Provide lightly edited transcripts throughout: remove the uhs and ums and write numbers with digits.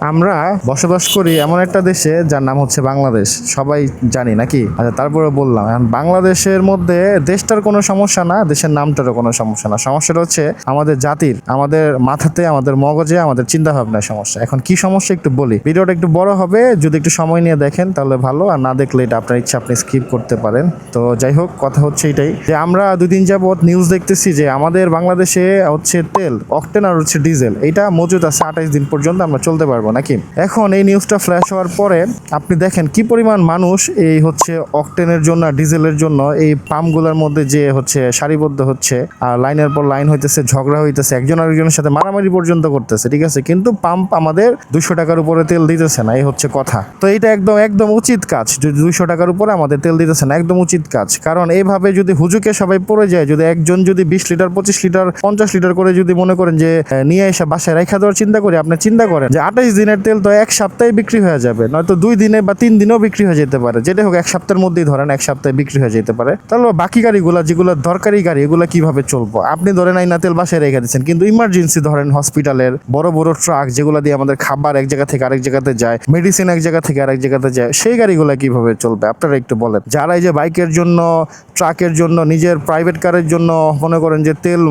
আমরা বসবাস করি এমন একটা দেশে যার নাম হচ্ছে বাংলাদেশ, সবাই জানি নাকি? আচ্ছা, তারপরে বললাম এখন বাংলাদেশের মধ্যে দেশটার কোনো সমস্যা না, দেশের নামটারও কোনো সমস্যা না, সমস্যাটা হচ্ছে আমাদের জাতির, আমাদের মাথাতে, আমাদের মগজে, আমাদের চিন্তা ভাবনার সমস্যা। এখন কি সমস্যা একটু বলি, ভিডিওটা একটু বড় হবে, যদি একটু সময় নিয়ে দেখেন তাহলে ভালো, আর না দেখলে এটা আপনার ইচ্ছা, আপনি স্কিপ করতে পারেন। তো যাই হোক, কথা হচ্ছে এটাই যে আমরা 2 দিন যাবত নিউজ দেখতেছি যে আমাদের বাংলাদেশে হচ্ছে তেল, অকটেন আর হচ্ছে ডিজেল, এটা মজুদ আছে 28 দিন পর্যন্ত আমরা চলতে পারবো নাকি। এখন এই নিউজটা ফ্ল্যাশ হওয়ার পরে আপনি দেখেন কি পরিমাণ মানুষ এই হচ্ছে অকটেনের জন্য, ডিজেলের জন্য এই পাম্পগুলোর মধ্যে যে হচ্ছে সারিবদ্ধ হচ্ছে, আর লাইনের পর লাইন হইতেছে, ঝগড়া হইতেছে, একজন আরেকজনের সাথে মারামারি পর্যন্ত করতেছে, ঠিক আছে, কিন্তু পাম্প আমাদের 200 টাকার উপরে তেল দিতেছে না, এই হচ্ছে কথা। তো এটা একদম একদম উচিত কাজ, যদি 200 টাকার উপরে আমাদের তেল দিতেছে না, একদম উচিত কাজ। কারণ এইভাবে যদি হুজুকে সবাই পড়ে যায়, যদি একজন যদি 20 লিটার 25 লিটার 50 লিটার করে যদি মনে করেন যে নিয়ে এসে বাসায় রেখা দেওয়ার চিন্তা করি, আপনি চিন্তা করেন যে 28 দিনের তেল তো এক সপ্তাহে বিক্রি হয়ে যাবে, নয়তো 2 দিনে বা 3 দিনেও বিক্রি হয়ে যেতে পারে, যেটা হোক এক সপ্তাহের মধ্যেই ধরেন এক সপ্তাহে বিক্রি হয়ে যেতে পারে। তাহলে বাকি গাড়িগুলো যেগুলো দরকারি গাড়ি, এগুলো কিভাবে চলবো? আপনি ধরেন আইনা তেল বাসায় রেখে দিচ্ছেন, কিন্তু ইমার্জেন্সি ধরেন হসপিটালের বড় বড় ট্রাক যেগুলো দিয়ে আমাদের খাবার এক জায়গা থেকে আরেক জায়গাতে যায়, মেডিসিন এক জায়গা থেকে আরেক জায়গাতে যায়, সেই গাড়িগুলো কিভাবে চলবে আপনারা একটু বলেন। যারা এই যে বাইকের জন্য, ট্রাকের জন্য, নিজের প্রাইভেট কারের জন্য মনে করেন যে তেল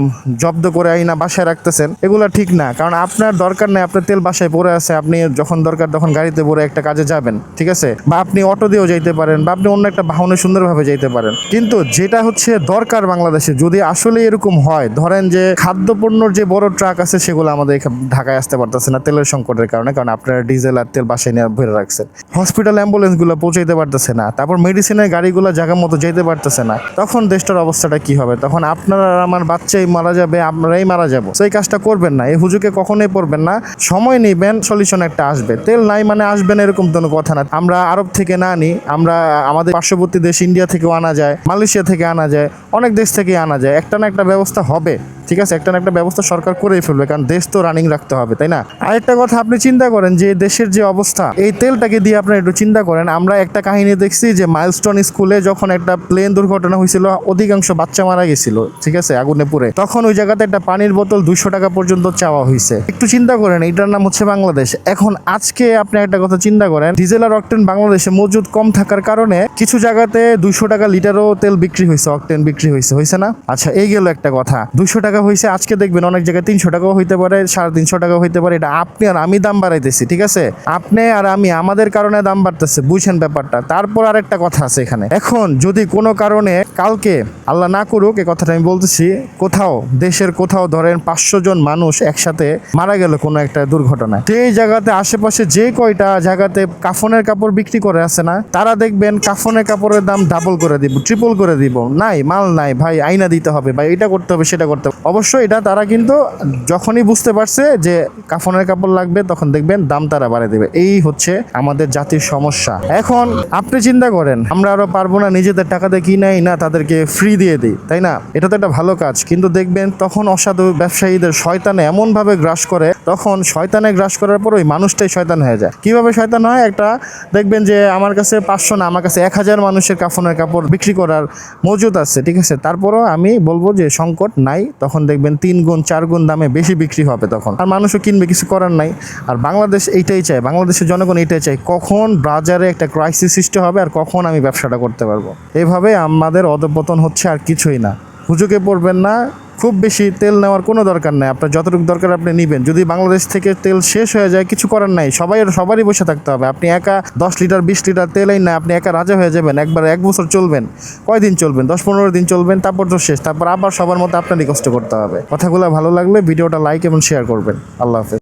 জব্দ করে আইনা বাসায় রাখতেছেন, এগুলো ঠিক না। কারণ আপনার দরকার নেই, আপনার তেল বাসায় পড়ে আছে, আপনি যখন দরকার তখন গাড়িতে পড়ে একটা কাজে যাবেন, ঠিক আছে, বা আপনি অটো দিয়েও যাইতে পারেন, বা আপনি অন্য একটা বাহনে সুন্দরভাবে যাইতে পারেন। কিন্তু যেটা হচ্ছে দরকার বাংলাদেশে, যদি আসলে এরকম হয়, ধরেন যে খাদ্যপণ্যর যে বড় ট্রাক আছে সেগুলো আমাদের ঢাকায় আসতে পারতেছে না তেলের সংকটের কারণে, কারণ আপনারা ডিজেল আর তেল বাসায় নিয়ে ভরে রাখছেন, হসপিটাল অ্যাম্বুলেন্সগুলো পৌঁছাইতে পারতেছে না, তারপর মেডিসিনের গাড়িগুলো জায়গা মতো যেতে পারতেছে না, তখন দেশটার অবস্থাটা কি হবে? তখন আপনারা আর আমার বাচ্চাই মারা যাবে, আমরাই মারা যাবো। সেই কাজটা করবেন না, এই হুজুকে কখনোই পড়বেন না, সময় নেবেন, সলিউশন একটা আসবে। তেল নাই মানে আসবে না এরকম কোনো কথা না। আমরা আরব থেকে না আনি, আমরা আমাদের পার্শ্ববর্তী দেশ ইন্ডিয়া থেকেও আনা যায়, মালয়েশিয়া থেকে আনা যায়, অনেক দেশ থেকে আনা যায়, একটা না একটা ব্যবস্থা হবে, ঠিক আছে, একটা না একটা ব্যবস্থা সরকার করেই ফেলবে, কারণ দেশ তো রানিং রাখতে হবে, তাই না? আরেকটা কথা, আপনি চিন্তা করেন যে দেশের যে অবস্থা, এই তেলটাকে দিয়ে আপনি একটু চিন্তা করেন। আমরা একটা কাহিনী দেখছি যে মাইলস্টোন স্কুলে যখন একটা প্লেন দুর্ঘটনা হয়েছিল, অধিকাংশ বাচ্চা মারা গেছিল, ঠিক আছে, আগুনে পুড়ে, তখন ওই জায়গাতে একটা পানির বোতল 200 টাকা পর্যন্ত চাওয়া হয়েছে। একটু চিন্তা করেন, এটার নাম হচ্ছে বাংলাদেশ। এখন আজকে আপনি একটা কথা চিন্তা করেন, ডিজেল আর অকটেন বাংলাদেশে মজুদ কম থাকার কারণে কিছু জায়গাতে 200 টাকা লিটারও তেল বিক্রি হয়েছে, অকটেন বিক্রি হয়েছে না? আচ্ছা, এই গেল একটা কথা। 200 টাকা হয়েছে, আজকে দেখবেন অনেক জায়গায় 300 টাকাও হইতে পারে, 350 টাকাও হইতে পারে। এটা আপনি আর আমি দাম বাড়াইতেছি, ঠিক আছে, আপনি আর আমি, আমাদের কারণে দাম বাড়তেছে, বুঝছেন ব্যাপারটা? তারপর আরেকটা কথা আছে এখানে, এখন যদি কোনো কারণে কালকে, আল্লাহ না করুক এই কথাটা আমি বলতেছি, কোথাও দেশের কোথাও ধরেন 500 জন মানুষ একসাথে মারা গেল কোনো একটা দুর্ঘটনায়, সেই জায়গাতে আশেপাশে যে কয়টা জায়গাতে কাফনের কাপড় বিক্রি করে আছে না, তারা দেখবেন কাফনের কাপড়ের দাম ডাবল করে দিব, ট্রিপল করে দিব। নাই, মাল নাই ভাই, আইনা দিতে হবে ভাই, এটা করতে হবে, সেটা করতে হবে। অবশ্যই এটা তারা কিন্তু যখনই বুঝতে পারছে যে কাফনের কাপড় লাগবে, তখন দেখবেন দাম তারা বাড়িয়ে দেবে। এই হচ্ছে আমাদের জাতির সমস্যা। এখন আপনি চিন্তা করেন, আমরা আরো পারবো না নিজেদের টাকাতে কিনাই না তাদেরকে ফ্রি দিয়ে দিই, তাই না? এটা তো একটা ভালো কাজ, কিন্তু দেখবেন তখন অসাধু ব্যবসায়ীদের শয়তানে এমন ভাবে গ্রাস করে, তখন শয়তানে গ্রাস করার পর ওই মানুষটাই শয়তান হয়ে যায়। কিভাবে শয়তান হয়? একটা দেখবেন যে আমার কাছে 500 না, আমার কাছে 1000 মানুষের কাফনের কাপড় বিক্রি করার মজুদ আছে, ঠিক আছে, তারপরও আমি বলবো যে সংকট নাই, তখন দেখবেন 3 গুণ 4 গুণ দামে বেশি বিক্রি হবে তখন, আর মানুষও কিনবে, কিছু করার নাই। আর বাংলাদেশ এইটাই চায়, বাংলাদেশের জনগণ এইটাই চায়, কখন বাজারে একটা ক্রাইসিস সৃষ্টি হবে আর কখন আমি ব্যবসাটা করতে পারবো। এইভাবে আমাদের অধঃপতন হচ্ছে, আর কিছুই না। হুজুকে পড়বেন না, খুব বেশি তেল নেওয়ার কোনো দরকার নাই, আপনার যতটুকু দরকার আপনি নেবেন। যদি বাংলাদেশ থেকে তেল শেষ হয়ে যায়, কিছু করার নাই, সবারই বসে থাকতে হবে। আপনি একা 10 লিটার 20 লিটার তেলেই না, আপনি একা রাজা হয়ে যাবেন, একবার 1 বছর চলবেন, কয়দিন চলবেন? 10-15 দিন চলবেন, তারপর তো শেষ, তারপর আবার সবার মতো আপনারই কষ্ট করতে হবে। কথাগুলো ভালো লাগলে ভিডিওটা লাইক এবং শেয়ার করবেন। আল্লাহ হাফেজ।